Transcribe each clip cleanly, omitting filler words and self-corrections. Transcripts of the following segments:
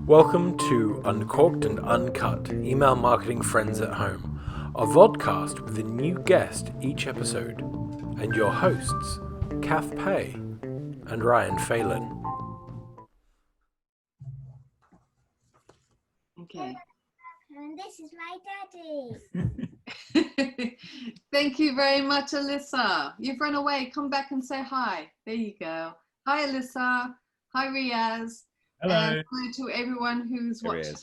Welcome to Uncorked and Uncut, Email Marketing Friends at Home, a vodcast with a new guest each episode, and your hosts, Kath Pay and Ryan Phelan. Okay. And this is my daddy. Thank you very much, Alyssa. You've run away. Come back and say hi. There you go. Hi, Alyssa. Hi, Riaz. Hello. And hello to everyone who's watching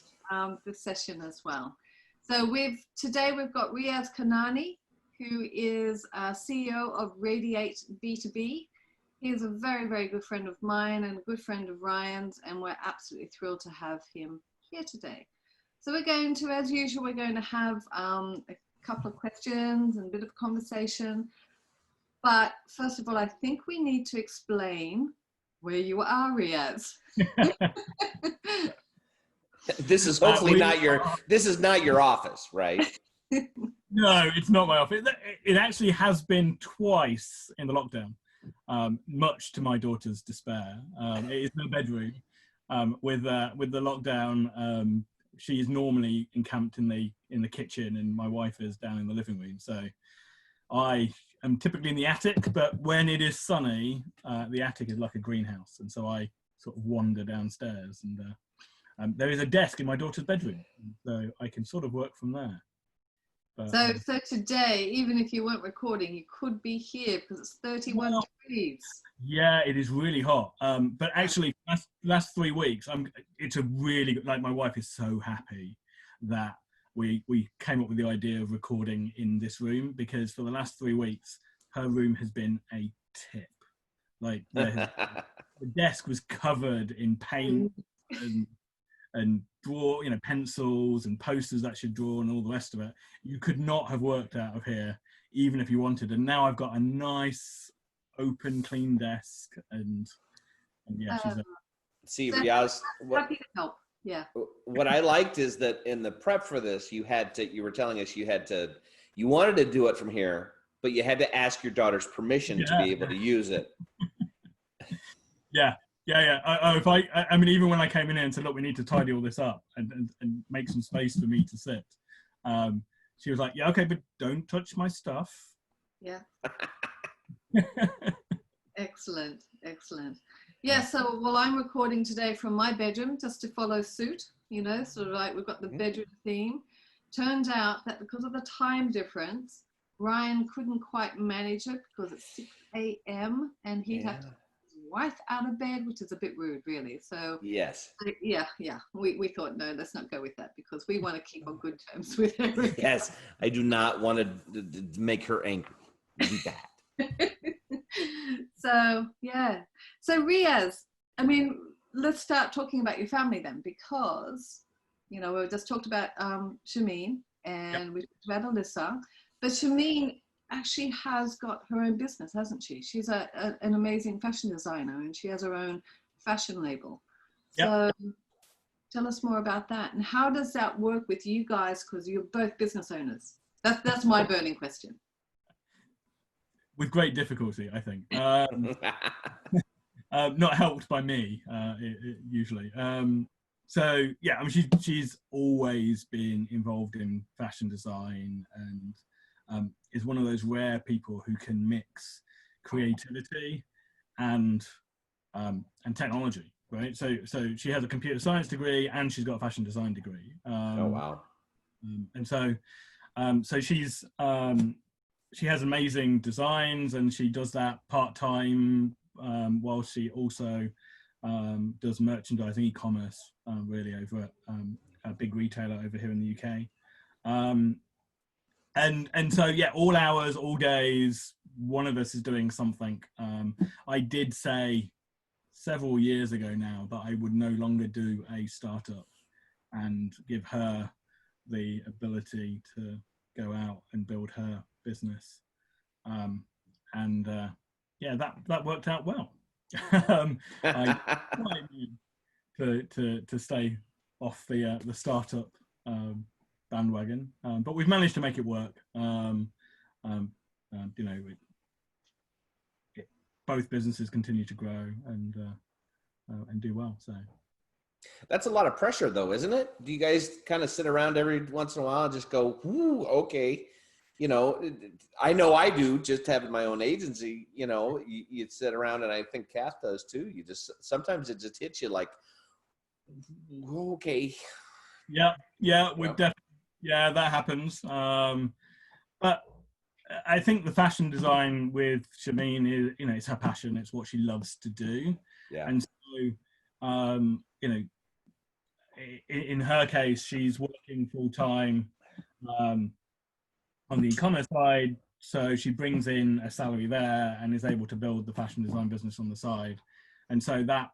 this session as well. So today we've got Riaz Kanani, who is CEO of Radiate B2B. He is a very, very good friend of mine and a good friend of Ryan's, and we're absolutely thrilled to have him here today. So we're going to, as usual, we're going to have a couple of questions and a bit of conversation. But first of all, I think we need to explain where you are, Riaz. This is hopefully not your office, right? No, it's not my office. It actually has been twice in the lockdown, much to my daughter's despair. It is no bedroom. With the lockdown, she is normally encamped in the kitchen, and my wife is down in the living room. So I am typically in the attic, but when it is sunny, the attic is like a greenhouse, and so I sort of wander downstairs. And there is a desk in my daughter's bedroom, so I can sort of work from there. But, so today, even if you weren't recording, you could be here because it's 31 degrees. Yeah, it is really hot. But actually, last 3 weeks, it's a really good, like, my wife is so happy that we came up with the idea of recording in this room, because for the last 3 weeks, her room has been a tip. Like, the desk was covered in paint and pencils and posters that she'd drawn and all the rest of it. You could not have worked out of here, even if you wanted. And now I've got a nice, open, clean desk, and yeah, she's See, Riaz, Happy to help. Yeah. what I liked is that in the prep for this, you were telling us you wanted to do it from here, but you had to ask your daughter's permission to be able to use it. Yeah. I mean, even when I came in here and said, look, we need to tidy all this up and make some space for me to sit, she was like, yeah, okay, but don't touch my stuff. Yeah. Excellent. Yeah, so I'm recording today from my bedroom just to follow suit, sort of like we've got the bedroom theme. Turned out that because of the time difference, Ryan couldn't quite manage it because it's 6 a.m. and he'd have to get his wife out of bed, which is a bit rude, really. So yes. Yeah. We thought, no, let's not go with that because we want to keep on good terms with everyone. Yes, I do not want to make her angry. Do that. So Riaz, I mean, let's start talking about your family then, because we just talked about Shameen, and we talked about Alyssa, but Shameen actually has got her own business, hasn't she? She's an amazing fashion designer, and she has her own fashion label. So tell us more about that, and how does that work with you guys, because you're both business owners? That's my burning question. With great difficulty, I think. Not helped by me, usually. So yeah, I mean, she's always been involved in fashion design, and is one of those rare people who can mix creativity and technology, right? So she has a computer science degree and she's got a fashion design degree. Oh wow! And so she has amazing designs, and she does that part-time while she also does merchandising, e-commerce, really, over at a big retailer over here in the UK. And so, yeah, all hours, all days, one of us is doing something. I did say several years ago now that I would no longer do a startup and give her the ability to go out and build her business, yeah, that worked out well. I to stay off the startup bandwagon, but we've managed to make it work. Both businesses continue to grow and do well. So That's a lot of pressure, though, isn't it? Do you guys kind of sit around every once in a while and just go, "Ooh, okay"? I know I do, just having my own agency. You sit around, and I think Kath does too. You just sometimes it just hits you like, okay. Yeah, we've definitely, that happens. But I think the fashion design with Shameen is, it's her passion. It's what she loves to do. Yeah. And so, in her case, she's working full time on the e-commerce side. So she brings in a salary there and is able to build the fashion design business on the side. And so that,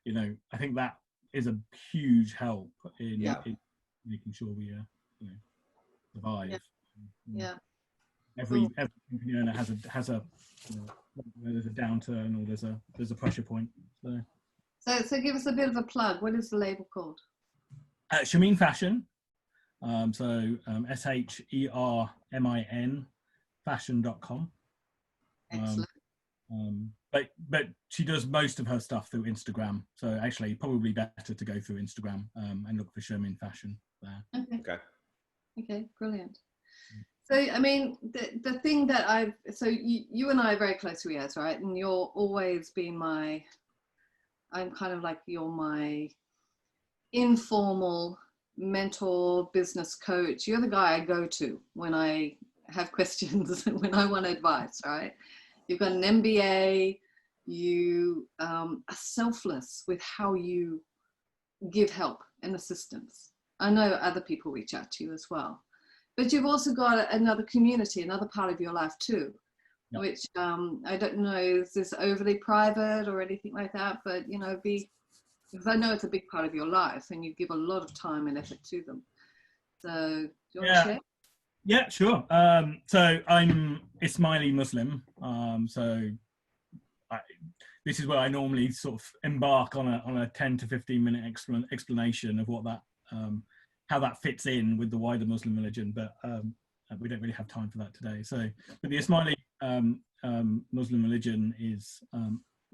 I think that is a huge help in making sure we, survive. Yeah. Every company owner has a there's a downturn or there's a pressure point. So give us a bit of a plug. What is the label called? Shameen Fashion. SHERMIN fashion.com. Excellent. But she does most of her stuff through Instagram. So actually, probably better to go through Instagram and look for Shameen Fashion there. Okay, brilliant. So, I mean, the thing that you and I are very close, Riaz, right? And you're always been I'm kind of like, you're my informal mentor, business coach. You're the guy I go to when I have questions, when I want advice, right? You've got an MBA, you are selfless with how you give help and assistance. I know other people reach out to you as well. But you've also got another community, another part of your life too, which I don't know, is this overly private or anything like that? But, because I know it's a big part of your life and you give a lot of time and effort to them. So, do you want to share? Yeah, sure. So I'm Ismaili Muslim. This is where I normally sort of embark on a 10 to 15 minute explanation of what that, how that fits in with the wider Muslim religion, but we don't really have time for that today. So, but the Ismaili Muslim religion is a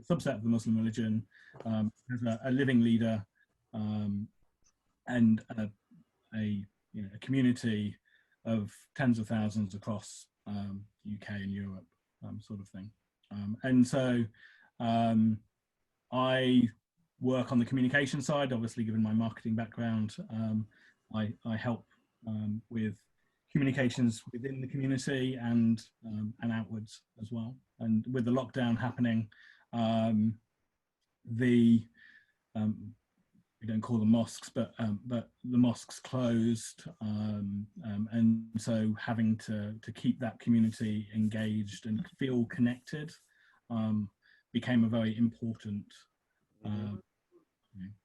subset of the Muslim religion, has a living leader and a community of tens of thousands across UK and Europe, sort of thing. And so I work on the communication side, obviously given my marketing background. I help with communications within the community and outwards as well. And with the lockdown happening, we don't call them mosques, but the mosques closed, and so having to keep that community engaged and feel connected became a very important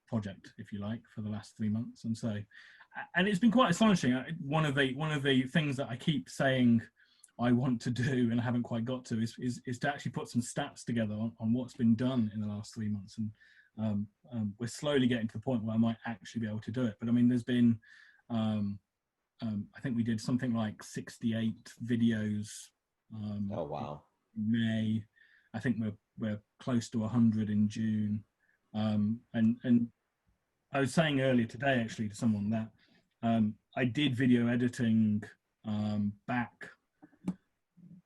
project, if you like, for the last 3 months. And so, and it's been quite astonishing. One of the things that I keep saying I want to do and I haven't quite got to is to actually put some stats together on what's been done in the last 3 months. And we're slowly getting to the point where I might actually be able to do it. But I mean, there's been, I think we did something like 68 videos. Oh, wow. In May. I think we're close to 100 in June. And I was saying earlier today, actually, to someone that I did video editing back,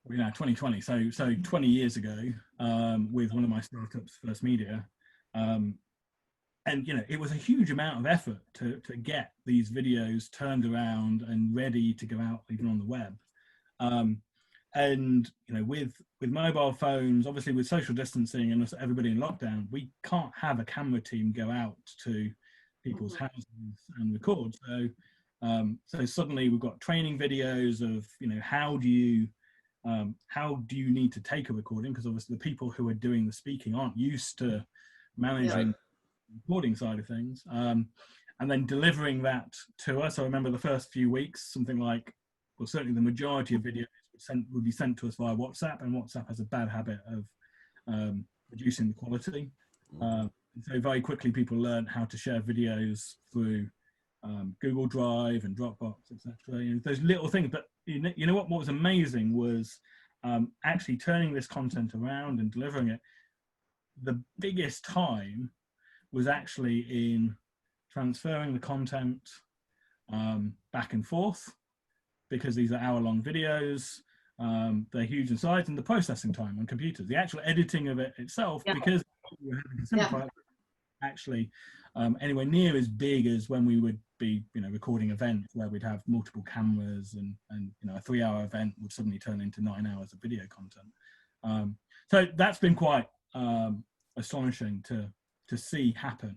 2020. So 20 years ago, with one of my startups, First Media. And it was a huge amount of effort to get these videos turned around and ready to go out even on the web. And with mobile phones, obviously with social distancing and everybody in lockdown, we can't have a camera team go out to people's houses and record. So suddenly we've got training videos of how do you need to take a recording, because obviously the people who are doing the speaking aren't used to managing the recording side of things, and then delivering that to us. I remember the first few weeks, something like, well, certainly the majority of videos would be sent to us via WhatsApp, and WhatsApp has a bad habit of reducing the quality. So very quickly people learned how to share videos through Google Drive and Dropbox, etc. Those little things. But what was amazing was actually turning this content around and delivering it. The biggest time was actually in transferring the content back and forth, because these are hour-long videos. They're huge in size, and the processing time on computers, the actual editing of it itself, because we're having to simplify it, actually anywhere near as big as when we would be, recording events where we'd have multiple cameras, and a 3-hour event would suddenly turn into 9 hours of video content. So that's been quite astonishing to see happen.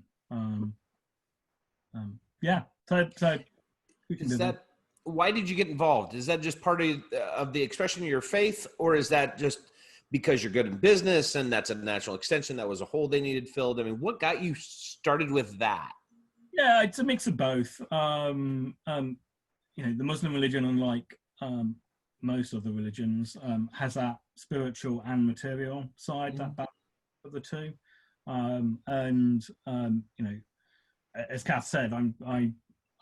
So is that, why did you get involved? Is that just part of the expression of your faith, or is that just because you're good in business and that's a natural extension, that was a hole they needed filled? I mean, what got you started with that? Yeah, it's a mix of both. The Muslim religion, unlike most other religions, has that spiritual and material side, that balance of the two. As Kath said,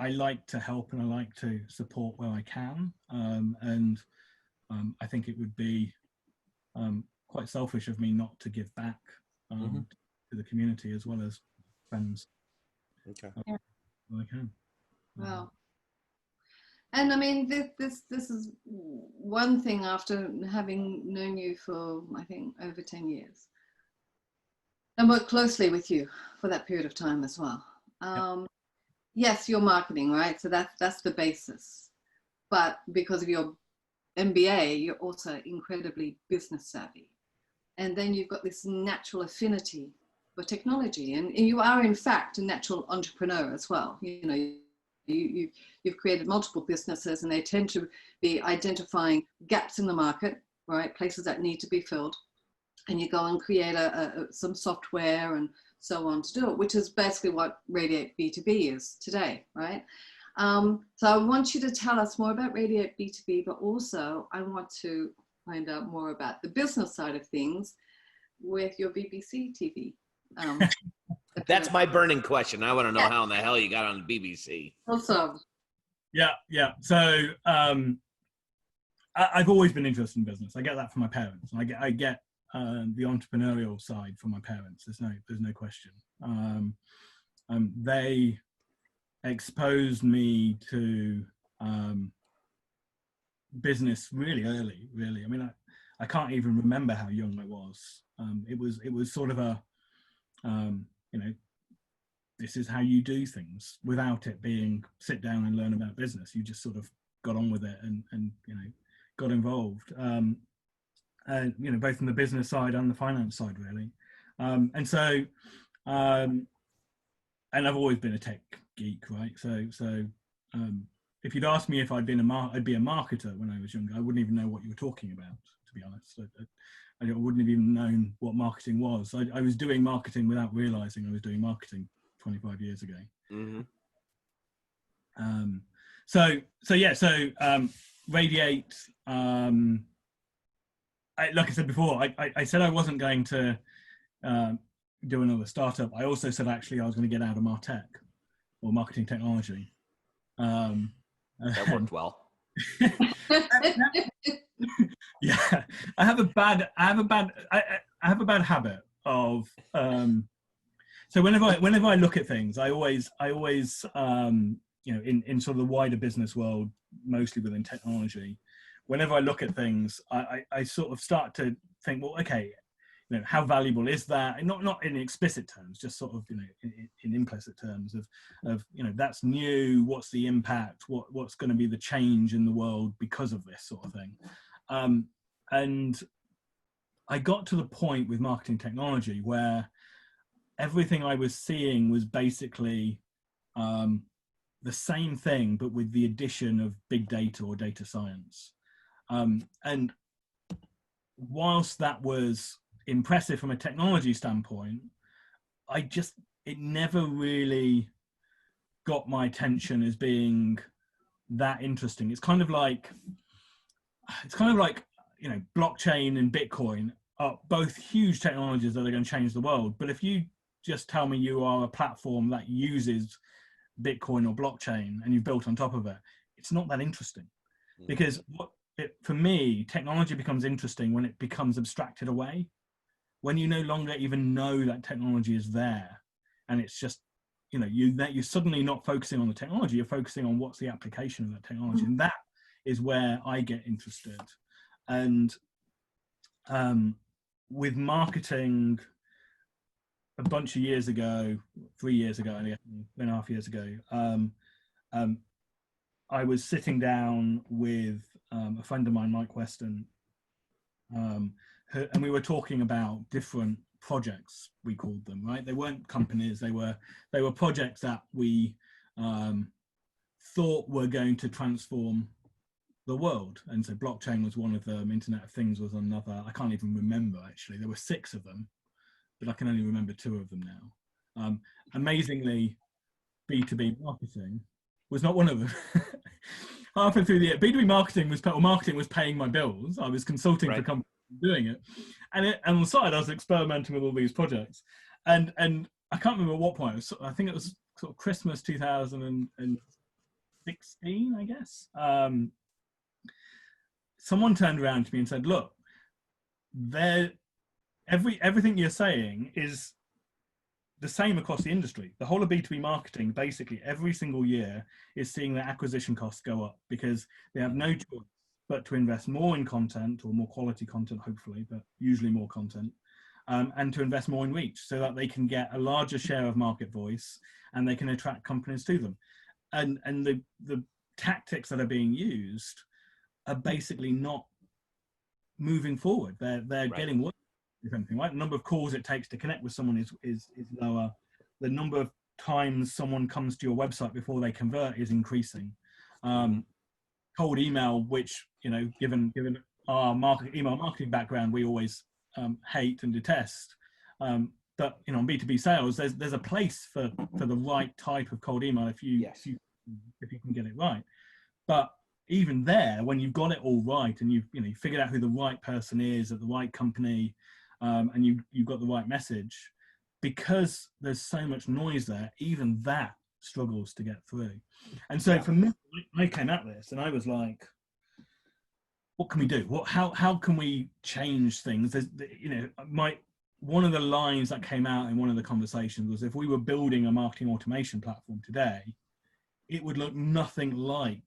I like to help and I like to support where I can. I think it would be quite selfish of me not to give back to the community as well as friends. Okay. Where I can. Wow. And I mean, this is one thing after having known you for, I think, over 10 years and worked closely with you for that period of time as well. Yes, you're marketing, right? So that's the basis. But because of your MBA, you're also incredibly business savvy. And then you've got this natural affinity for technology. And you are, in fact, a natural entrepreneur as well. You've created multiple businesses, and they tend to be identifying gaps in the market, right? Places that need to be filled. And you go and create some software and so on to do it, which is basically what Radiate B2B is today, right? So I want you to tell us more about Radiate B2B, but also I want to find out more about the business side of things with your BBC TV. That's my burning question. I want to know how in the hell you got on the BBC. Awesome. Yeah. So I've always been interested in business. I get that from my parents. I get the entrepreneurial side from my parents. There's no question. They exposed me to business really early. Really, I mean, I can't even remember how young I was. It was sort of a this is how you do things, without it being sit down and learn about business. You just sort of got on with it and got involved. Both from the business side and the finance side, really. And I've always been a tech geek, right? So if you'd asked me if I'd be a marketer when I was younger, I wouldn't even know what you were talking about, to be honest. I wouldn't have even known what marketing was. I was doing marketing without realizing I was doing marketing 25 years ago. Radiate, like I said before, I said I wasn't going to do another startup. I also said actually I was going to get out of MarTech, or marketing technology. That worked well. Yeah, I have a bad habit of so whenever I look at things, I always in sort of the wider business world, mostly within technology, whenever I look at things, I sort of start to think, well, okay, how valuable is that? And not in explicit terms, just sort of in implicit terms of that's new. What's the impact? What's going to be the change in the world because of this sort of thing? And I got to the point with marketing technology where everything I was seeing was basically the same thing, but with the addition of big data or data science. And whilst that was impressive from a technology standpoint, it never really got my attention as being that interesting. It's kind of like blockchain and Bitcoin are both huge technologies that are going to change the world. But if you just tell me you are a platform that uses Bitcoin or blockchain and you've built on top of it, it's not that interesting. Because for me, technology becomes interesting when it becomes abstracted away, when you no longer even know that technology is there, and it's just you're suddenly not focusing on the technology, you're focusing on what's the application of that technology. And that is where I get interested. And with marketing, a bunch of years ago, 3 years ago, 3.5 years ago, I was sitting down with a friend of mine, Mike Weston, and we were talking about different projects, we called them, right? They weren't companies, they were projects that we thought were going to transform the world. And so blockchain was one of them, Internet of Things was another. I can't even remember, actually. There were 6 of them, but I can only remember 2 of them now. Amazingly, B2B marketing was not one of them. Halfway through the year, B2B marketing was paying my bills. I was consulting for companies doing it. And on the side, I was experimenting with all these projects. And I can't remember at what point. I think it was sort of Christmas 2016, I guess. Someone turned around to me and said, look, everything you're saying is the same across the industry. The whole of B2B marketing, basically every single year, is seeing their acquisition costs go up because they have no choice but to invest more in content, or more quality content, hopefully, but usually more content, and to invest more in reach so that they can get a larger share of market voice and they can attract companies to them. And the tactics that are being used are basically not moving forward. They're getting worse, if anything, right? The number of calls it takes to connect with someone is lower. The number of times someone comes to your website before they convert is increasing. Cold email, which, given our email marketing background, we always hate and detest. But on B2B sales, there's a place for the right type of cold email if you can get it right. But even there, when you've got it all right and you've figured out who the right person is at the right company, and you've got the right message, because there's so much noise there, even that struggles to get through. And so for me, I came at this and I was like, what can we do? How can we change things? One of the lines that came out in one of the conversations was, if we were building a marketing automation platform today, it would look nothing like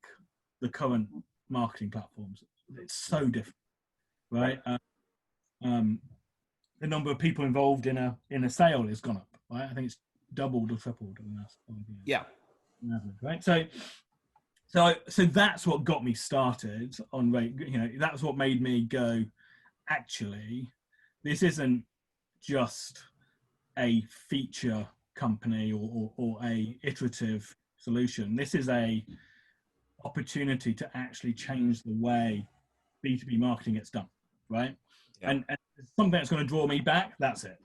the current marketing platforms. It's so different, right? The number of people involved in a sale has gone up, right? I think it's doubled or tripled in the last 5 years. Yeah. Right. So that's what got me started on rate. That's what made me go, actually, this isn't just a feature company or a iterative solution. This is a opportunity to actually change the way B2B marketing gets done, right? Yeah. And something that's going to draw me back, that's it.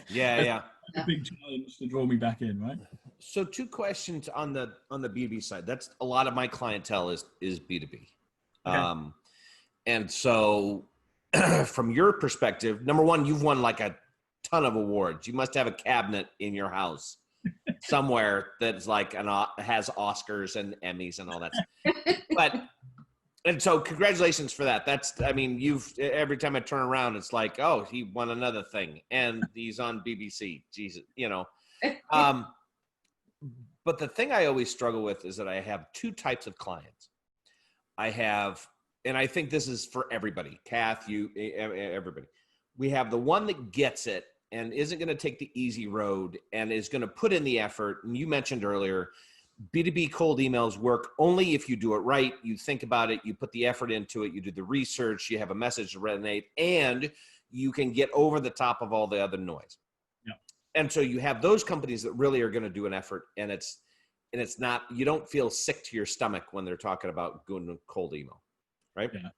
Yeah. A big challenge to draw me back in, right? So 2 questions on the B2B side. That's a lot of my clientele is B2B. Okay. And so from your perspective, number one, you've won like a ton of awards. You must have a cabinet in your house somewhere that's like has Oscars and Emmys and all that stuff. And so congratulations for that. Every time I turn around, it's like, oh, he won another thing and he's on BBC. Jesus, but the thing I always struggle with is that I have 2 types of clients. And I think this is for everybody, Kath, you, everybody. We have the one that gets it and isn't going to take the easy road and is going to put in the effort. And you mentioned earlier, B2B cold emails work only if you do it right. You think about it, you put the effort into it, you do the research, you have a message to resonate, and you can get over the top of all the other noise. Yeah. And so you have those companies that really are going to do an effort, and it's not, you don't feel sick to your stomach when they're talking about going to cold email, right? Yeah.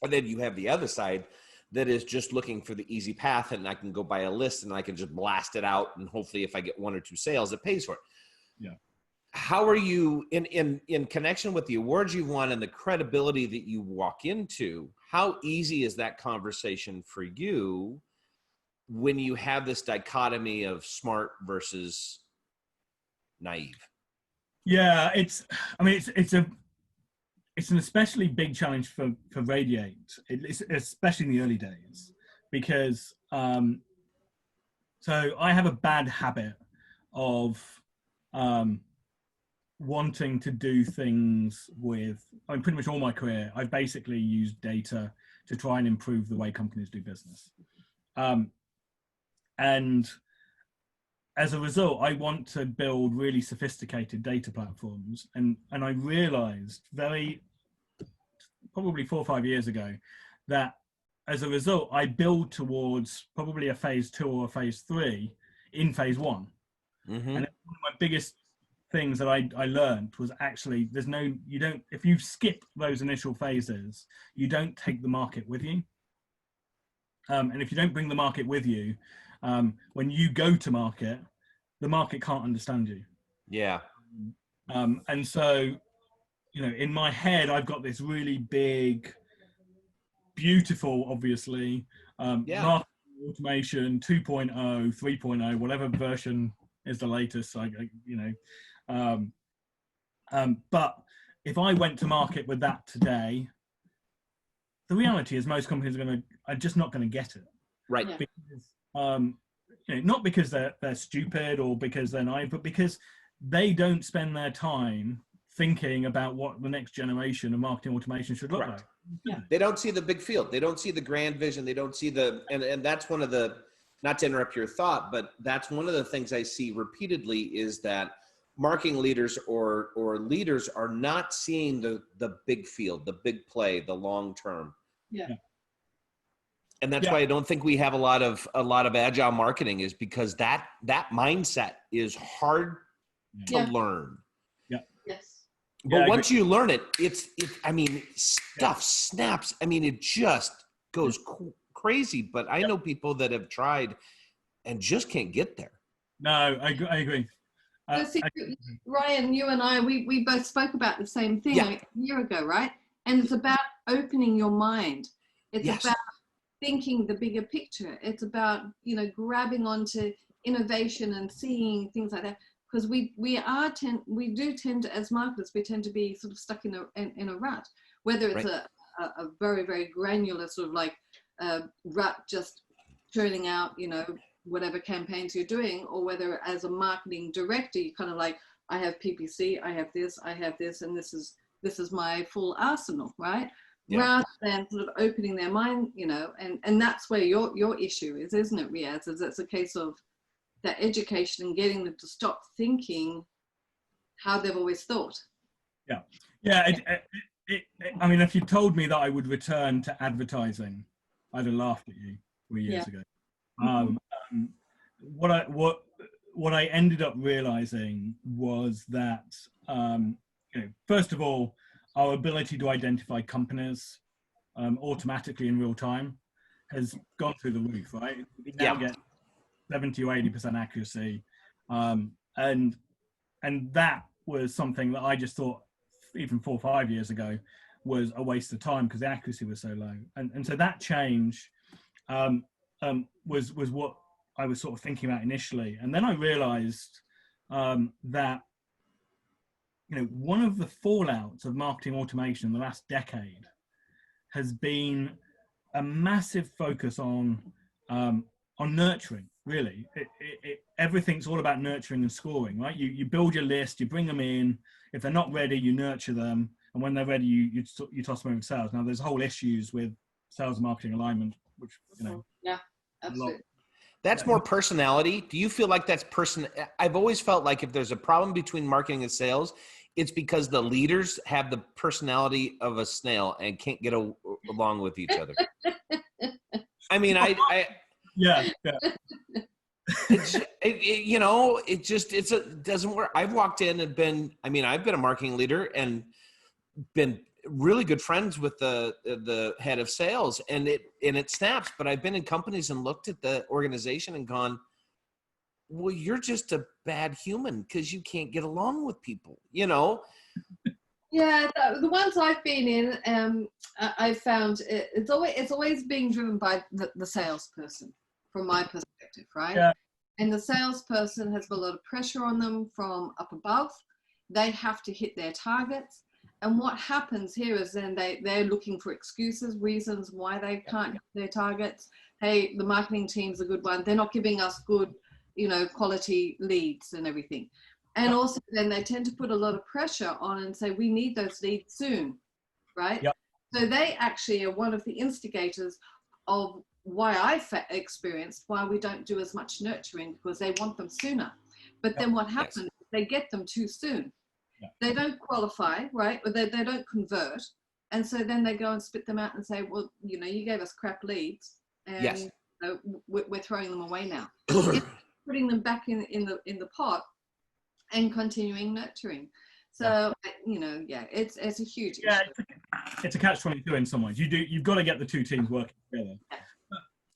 And then you have the other side that is just looking for the easy path, and I can go buy a list and I can just blast it out, and hopefully if I get 1 or 2 sales, it pays for it. Yeah. How are you in connection with the awards you've won and the credibility that you walk into? How easy is that conversation for you when you have this dichotomy of smart versus naive? Yeah, it's an especially big challenge for Radiate, especially in the early days, because so I have a bad habit of wanting to do things with, I mean, pretty much all my career, I've basically used data to try and improve the way companies do business. And as a result, I want to build really sophisticated data platforms. And I realized probably 4 or 5 years ago, that as a result, I build towards probably a phase 2 or a phase 3 in phase 1. And one of my biggest things that I learned was actually if you skip those initial phases, you don't take the market with you. And if you don't bring the market with you, when you go to market, the market can't understand you. Yeah. And so, in my head, I've got this really big, beautiful, obviously, marketing automation 2.0, 3.0, whatever version is the latest. But if I went to market with that today, the reality is most companies are just not going to get it. Right. Because, not because they're stupid or because they're naive, but because they don't spend their time thinking about what the next generation of marketing automation should look like. Yeah. They don't see the big field. They don't see the grand vision. They don't see and that's one of the, not to interrupt your thought, but that's one of the things I see repeatedly is that marketing leaders or leaders are not seeing the big field, the big play, the long term. Yeah. And that's why I don't think we have a lot of agile marketing, is because that mindset is hard to learn. Yeah. Yes. But once you learn it, I mean, stuff snaps. I mean, it just goes crazy. But I know people that have tried and just can't get there. No, I agree. Ryan, you and I, we both spoke about the same thing like a year ago, right? And it's about opening your mind. It's about thinking the bigger picture. It's about, grabbing onto innovation and seeing things like that. Because we do tend to, as marketers, we tend to be sort of stuck in a rut, whether it's a very, very granular sort of like rut, just churning out, whatever campaigns you're doing, or whether as a marketing director, you kind of like, I have PPC, I have this, and this is my full arsenal, right? Yeah. Rather than sort of opening their mind, and that's where your issue is, isn't it, Riaz? Is it's a case of that education and getting them to stop thinking how they've always thought. Yeah. I mean, if you told me that I would return to advertising, I'd have laughed at you 3 years ago. What I ended up realizing was that, first of all, our ability to identify companies automatically in real time has gone through the roof, right? We now get 70 or 80% accuracy. And that was something that I just thought, even 4 or 5 years ago, was a waste of time because the accuracy was so low. And so that change was what I was sort of thinking about initially. And then I realized that, one of the fallouts of marketing automation in the last decade has been a massive focus on nurturing. Really, everything's all about nurturing and scoring, right? You build your list, you bring them in. If they're not ready, you nurture them, and when they're ready, you toss them over to sales. Now, there's whole issues with sales and marketing alignment, which absolutely. That's more personality. Do you feel like that's I've always felt like if there's a problem between marketing and sales, it's because the leaders have the personality of a snail and can't get along with each other. I mean, it doesn't work. I've walked in and I've been a marketing leader and been really good friends with the head of sales, and it snaps. But I've been in companies and looked at the organization and gone, well, you're just a bad human because you can't get along with people, Yeah, the ones I've been in, I've found it's always being driven by the salesperson, from my perspective, right? Yeah. And the salesperson has a lot of pressure on them from up above. They have to hit their targets. And what happens here is then they're looking for excuses, reasons why they can't hit their targets. Hey, the marketing team's a good one. They're not giving us good, quality leads and everything. And also then they tend to put a lot of pressure on and say, we need those leads soon, right? Yep. So they actually are one of the instigators of why I experienced why we don't do as much nurturing, because they want them sooner. But then what happens is they get them too soon. Yep. They don't qualify, right? Or they don't convert. And so then they go and spit them out and say, well, you know, you gave us crap leads and Yes. you know, we're throwing them away now. Putting them back in the pot and continuing nurturing. So, you know, yeah, it's a huge issue. It's a catch-22 in some ways. You've got to get the two teams working together.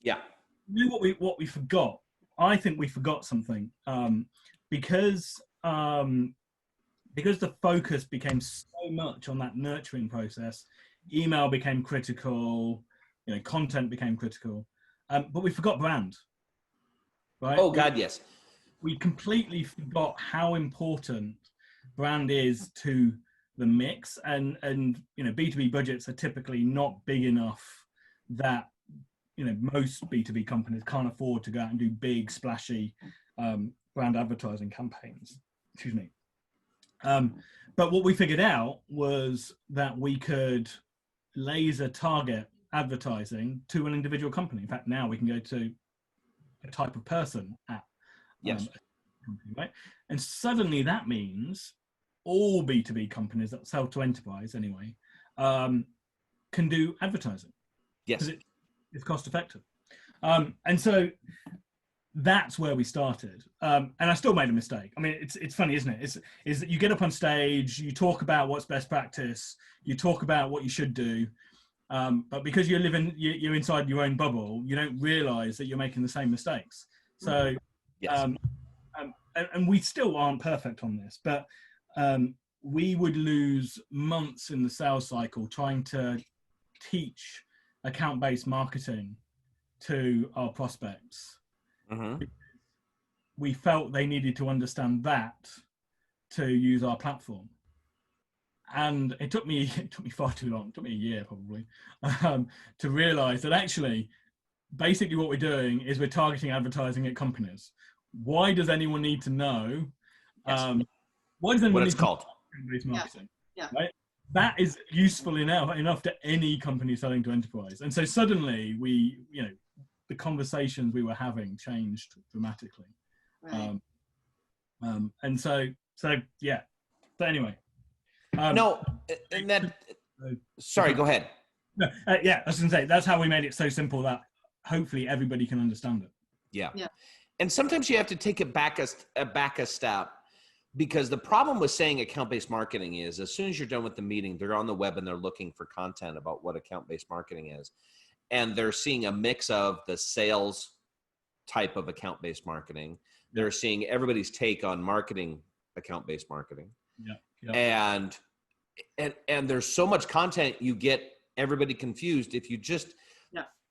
Yeah. You know what we forgot? I think we forgot something because the focus became so much on that nurturing process. Email became critical, you know, content became critical, but we forgot brand. Right? Oh God, yes. We completely forgot how important brand is to the mix, and you know, B2B budgets are typically not big enough that, you know, most B2B companies can't afford to go out and do big splashy brand advertising campaigns. Excuse me. But what we figured out was that we could laser target advertising to an individual company. In fact, now we can go to a type of person at Yes. a company, right? And suddenly that means all B2B companies that sell to enterprise anyway can do advertising. Yes. Because it's cost effective. And so that's where we started. And I still made a mistake. I mean, it's funny, isn't it? Is that you get up on stage, you talk about what's best practice, you talk about what you should do, but because you're inside your own bubble, you don't realize that you're making the same mistakes. So, Yes. And we still aren't perfect on this, but we would lose months in the sales cycle trying to teach account-based marketing to our prospects. Mm-hmm. We felt they needed to understand that to use our platform, and it took me far too long. It took me a year probably to realize that actually, basically what we're doing is we're targeting advertising at companies. Why does anyone need to know? Yes. Why does anyone What need it's to know called? account-based marketing? Yeah. Right. That is useful enough to any company selling to enterprise. And so suddenly the conversations we were having changed dramatically. Right. And so yeah. But anyway. No, and that. Sorry, go ahead. No, yeah, I was going to say that's how we made it so simple that hopefully everybody can understand it. Yeah. Yeah. And sometimes you have to take it back a step, because the problem with saying account-based marketing is as soon as you're done with the meeting, they're on the web and they're looking for content about what account-based marketing is. And they're seeing a mix of the sales type of account-based marketing. They're seeing everybody's take on marketing, account-based marketing. Yeah. And there's so much content, you get everybody confused. If you just,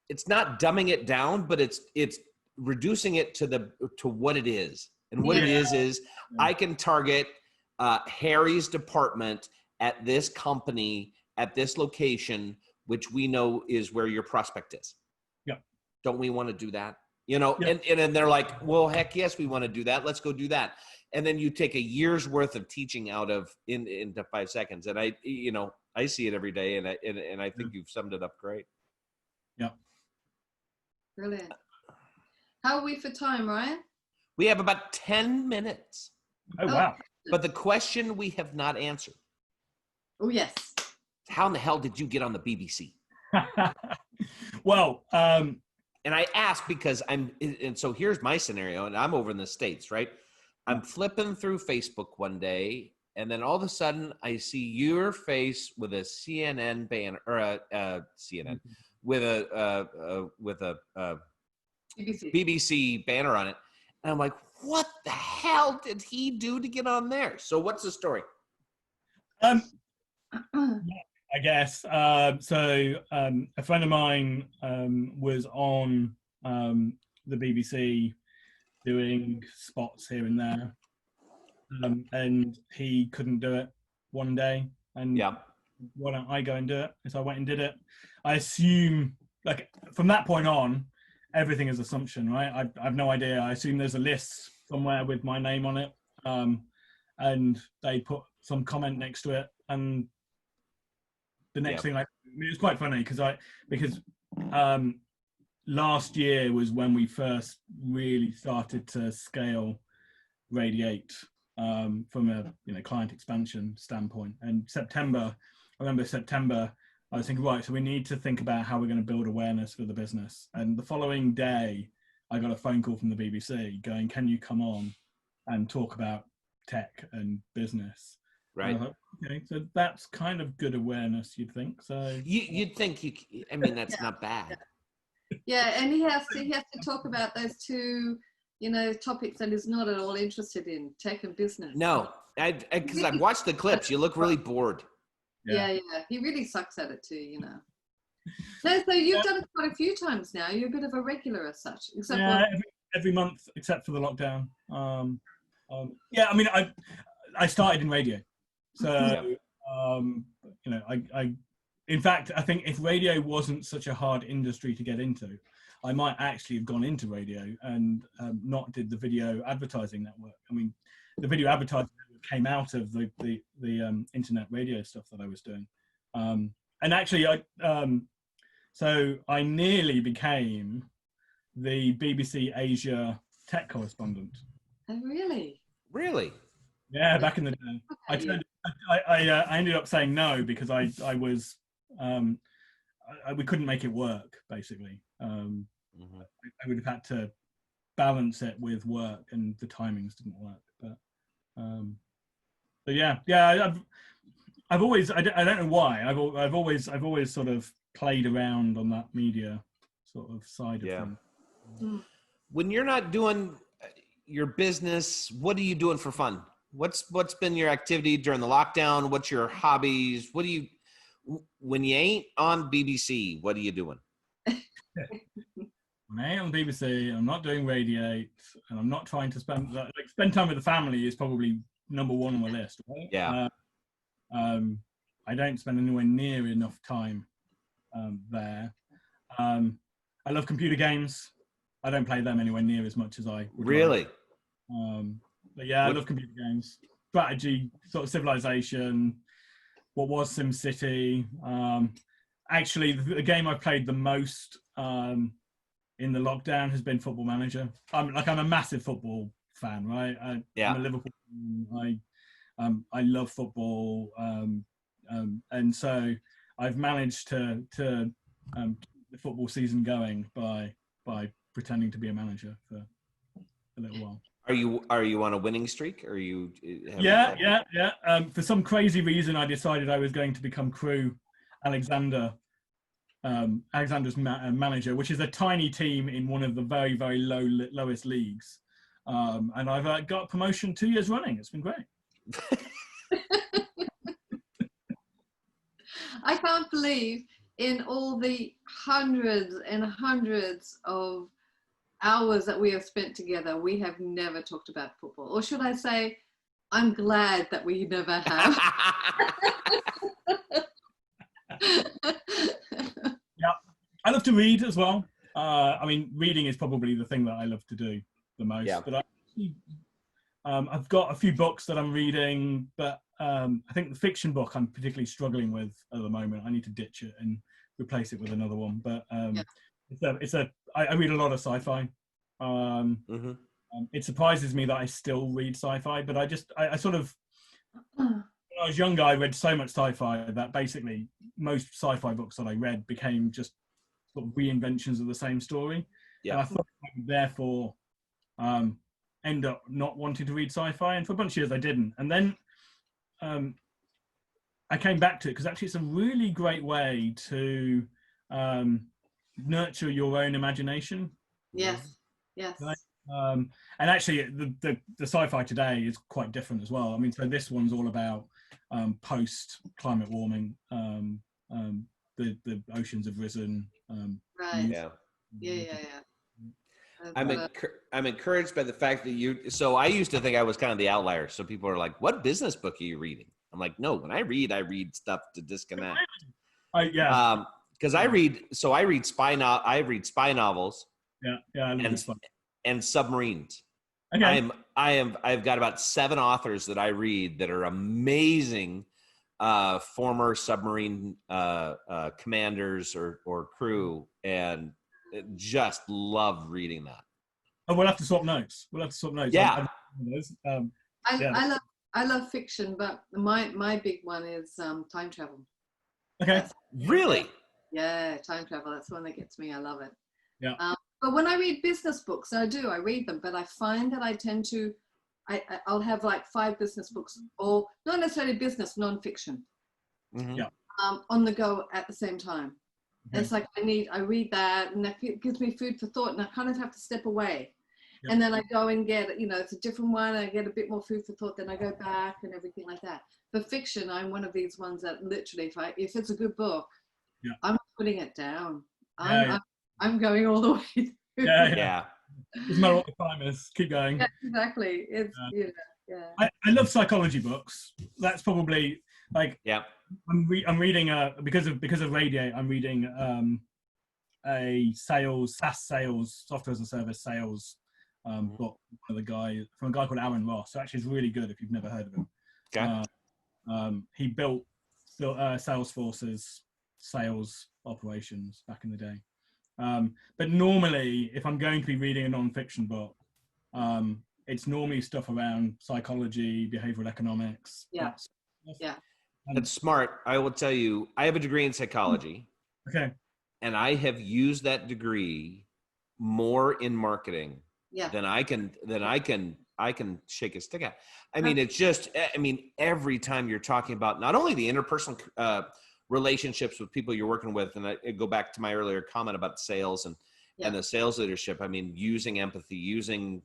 it's not dumbing it down, but it's reducing it to what it is. And what it is I can target Harry's department at this company, at this location, which we know is where your prospect is. Yeah. Don't we want to do that? You know, and they're like, well, heck yes, we want to do that. Let's go do that. And then you take a year's worth of teaching out of into 5 seconds. And I see it every day, and I think you've summed it up great. Yeah. Brilliant. How are we for time, Ryan? We have about 10 minutes. Oh, wow. But the question we have not answered. Oh, yes. How in the hell did you get on the BBC? Well, and I ask because so here's my scenario, and I'm over in the States, right? I'm flipping through Facebook one day, and then all of a sudden I see your face with a CNN banner, or a CNN, with a BBC banner on it. And I'm like, what the hell did he do to get on there? So what's the story? I guess. So a friend of mine was on the BBC doing spots here and there. And he couldn't do it one day. And why don't I go and do it? So I went and did it. I assume, like, from that point on, everything is assumption, right? I have no idea. I assume there's a list somewhere with my name on it. and they put some comment next to it, and the next thing it was quite funny because last year was when we first really started to scale Radiate from a client expansion standpoint. And I remember September, I was thinking, right, so we need to think about how we're going to build awareness for the business. And the following day, I got a phone call from the BBC going, can you come on and talk about tech and business? Right. And I was like, okay, so that's kind of good awareness, you'd think. So you'd think I mean, that's not bad. Yeah, and he has to talk about those two, topics that he's not at all interested in, tech and business. No, because I've watched the clips. You look really bored. Yeah. He really sucks at it too, No, so you've done it quite a few times now. You're a bit of a regular as such. Except every month except for the lockdown. I mean, I started in radio, so in fact, I think if radio wasn't such a hard industry to get into, I might actually have gone into radio and not did the video advertising network. I mean, the video advertising network came out of the internet radio stuff that I was doing, and actually, so I nearly became the BBC Asia tech correspondent. Oh, really? Really? Yeah, back in the day. I ended up saying no because I was we couldn't make it work basically. I would have had to balance it with work, and the timings didn't work. But yeah. I've always I don't know why I've always sort of played around on that media sort of side of things. When you're not doing your business, what are you doing for fun? What's been your activity during the lockdown? What's your hobbies? When you ain't on BBC, what are you doing? When I ain't on BBC, I'm not doing Radiate, and I'm not trying to spend time with the family is probably number one on my list. Right? Yeah. I don't spend anywhere near enough time there. I love computer games. I don't play them anywhere near as much as I would really. Like. But yeah, I love computer games. Strategy, sort of Civilization. What was SimCity? Actually, the game I've played the most in the lockdown has been Football Manager. I'm a massive football fan, right? I'm a Liverpool fan. I love football, and so I've managed to keep the football season going by pretending to be a manager for a little while. Are you on a winning streak? Or are you? Yeah. For some crazy reason, I decided I was going to become Crew Alexander's manager, which is a tiny team in one of the very, very lowest leagues. And I've got promotion 2 years running. It's been great. I can't believe in all the hundreds and hundreds of hours that we have spent together, we have never talked about football. Or should I say, I'm glad that we never have. Yeah, I love to read as well. I mean, reading is probably the thing that I love to do the most. Yeah. But I've got a few books that I'm reading, but I think the fiction book I'm particularly struggling with at the moment. I need to ditch it and replace it with another one. But I read a lot of sci-fi. It surprises me that I still read sci-fi, but I sort of, when I was younger, I read so much sci-fi that basically most sci-fi books that I read became just sort of reinventions of the same story. Yeah. And I thought I would therefore end up not wanting to read sci-fi, and for a bunch of years I didn't. And then I came back to it because actually it's a really great way to nurture your own imagination. Yes. Right? And actually the sci-fi today is quite different as well. I mean, so this one's all about post climate warming. The oceans have risen. Right. Yeah. I'm encouraged by the fact that so I used to think I was kind of the outlier. So people are like, what business book are you reading? I'm like, no, when I read stuff to disconnect. Because I read spy novels. Yeah, I love and submarines. Okay. I've got about 7 authors that I read that are amazing former submarine commanders or crew, and just love reading that. Oh, we'll have to swap notes. Yeah. I love fiction, but my big one is time travel. Okay. Really? Yeah, time travel. That's the one that gets me. I love it. Yeah. But when I read business books, I read them, but I find that I tend to, I'll have like 5 business books, or not necessarily business, non-fiction, Mm-hmm. on the go at the same time. Okay. It's like I read that, and that gives me food for thought, and I kind of have to step away. Yep. And then I go and get, it's a different one, I get a bit more food for thought, then I go back and everything like that. But fiction, I'm one of these ones that literally, if it's a good book, yeah. I'm putting it down. I'm going all the way through. Yeah. Doesn't matter what the time is, keep going. Yeah, exactly. It's, I love psychology books. That's probably like, I'm reading because of Radiate, I'm reading a SaaS sales, software as a service sales book from a guy called Aaron Ross. So actually it's really good if you've never heard of him. Okay. He built Salesforce's sales operations back in the day. But normally, if I'm going to be reading a non-fiction book, it's normally stuff around psychology, behavioral economics. Yeah. That's smart. I will tell you, I have a degree in psychology. Okay. And I have used that degree more in marketing than I can shake a stick at. I mean, it's just, every time you're talking about not only the interpersonal relationships with people you're working with, and I go back to my earlier comment about sales and the sales leadership. I mean, using empathy, using,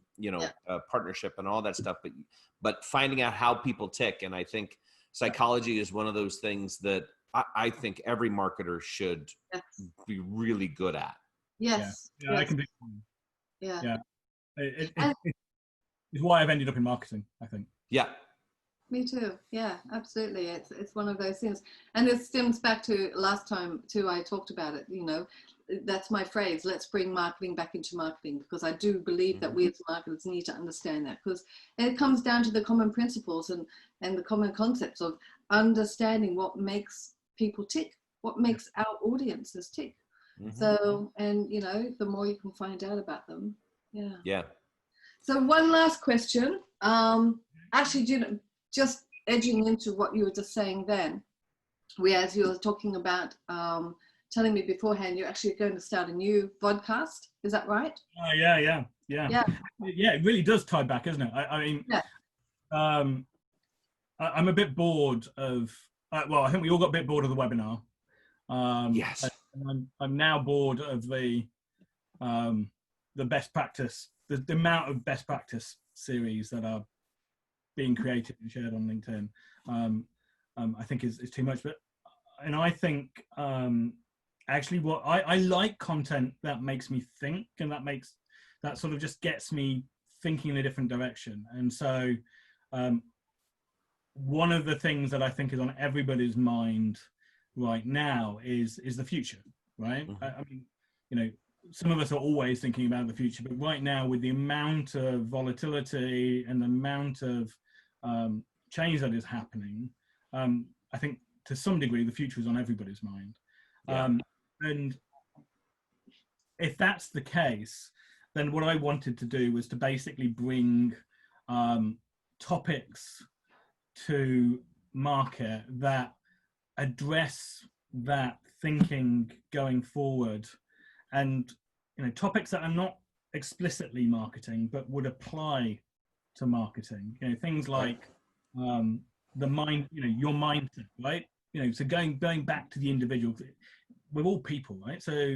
partnership and all that stuff, but finding out how people tick. And I think psychology is one of those things that I think every marketer should be really good at. Yes. Yeah, I can do. Yeah. It's why I've ended up in marketing, I think. Yeah. Me too. Yeah, absolutely. It's one of those things. And it stems back to last time too, I talked about it, that's my phrase, let's bring marketing back into marketing, because I do believe that we as marketers need to understand that, because it comes down to the common principles and the common concepts of understanding what makes people tick, what makes our audiences tick. So, and the more you can find out about them. Yeah. So one last question, actually, just edging into what you were just saying then, as you were talking about telling me beforehand, you're actually going to start a new podcast. Is that right? Yeah. It really does tie back, isn't it? I mean, I'm a bit bored of, I think we all got a bit bored of the webinar. Yes. I'm now bored of the best practice, the amount of best practice series that are being created and shared on LinkedIn. I think is too much, and I think actually what I like content that makes me think, and that sort of just gets me thinking in a different direction. And so one of the things that I think is on everybody's mind right now is the future, right? I mean, some of us are always thinking about the future, but right now, with the amount of volatility and the amount of change that is happening, I think to some degree the future is on everybody's mind. And if that's the case, then what I wanted to do was to basically bring topics to market that address that thinking going forward, and topics that are not explicitly marketing but would apply to marketing. Things like the mind, your mindset, right? So going back to the individual. We're all people, right? So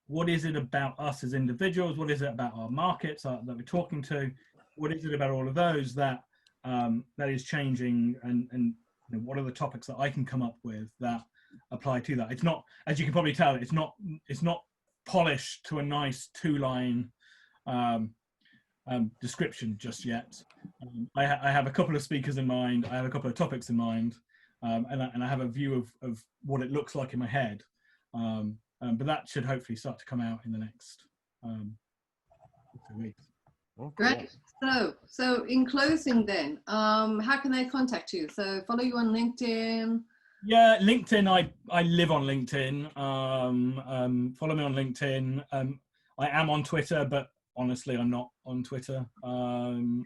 what is it about us as individuals? What is it about our markets that we're talking to? What is it about all of those that is changing? And what are the topics that I can come up with that apply to that? It's not, as you can probably tell, it's not polished to a nice 2-line description just yet. I have a couple of speakers in mind. I have a couple of topics in mind. And I have a view of what it looks like in my head, but that should hopefully start to come out in the next 2 weeks. Oh, cool. Great. So in closing then, how can they contact you? So follow you on LinkedIn. Yeah, LinkedIn. I live on LinkedIn. Follow me on LinkedIn. I am on Twitter, but honestly, I'm not on Twitter. So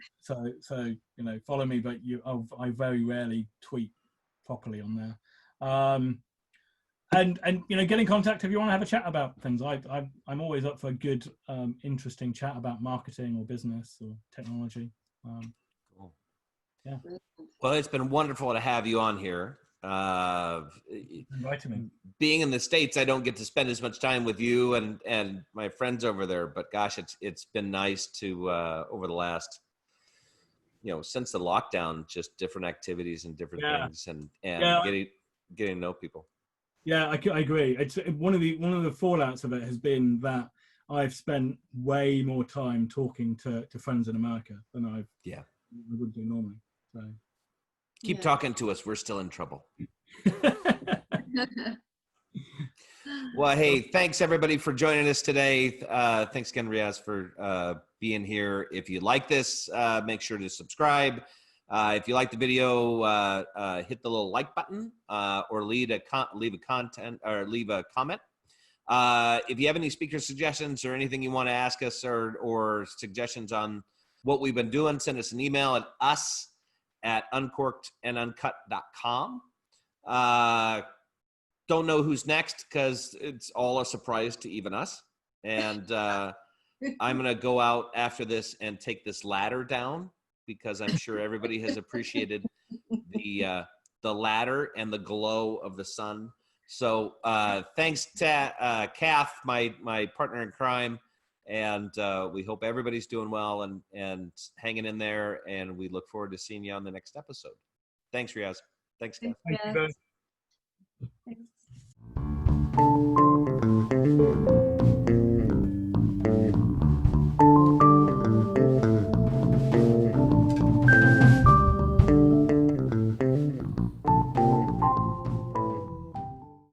follow me, but I very rarely tweet properly on there. And get in contact if you want to have a chat about things. I'm always up for a good, interesting chat about marketing or business or technology. Cool. Yeah. Well, it's been wonderful to have you on here. Inviting me. Being in the States, I don't get to spend as much time with you and my friends over there. But gosh, it's been nice to over the last, since the lockdown, just different activities and different things, and getting to know people. Yeah, I agree. It's one of the fallouts of it has been that I've spent way more time talking to friends in America than I would do normally. So keep talking to us. We're still in trouble. Well, hey, thanks everybody for joining us today. Thanks again, Riaz, for being here. If you like this, make sure to subscribe. If you like the video, hit the little like button or leave a comment. If you have any speaker suggestions or anything you want to ask us or suggestions on what we've been doing, send us an email at us@uncorkedanduncut.com. Don't know who's next because it's all a surprise to even us. And I'm going to go out after this and take this ladder down, because I'm sure everybody has appreciated the ladder and the glow of the sun. So thanks to Kath, my partner in crime, and we hope everybody's doing well and hanging in there. And we look forward to seeing you on the next episode. Thanks, Riaz. Thanks, Kath. Thank you both. Thanks.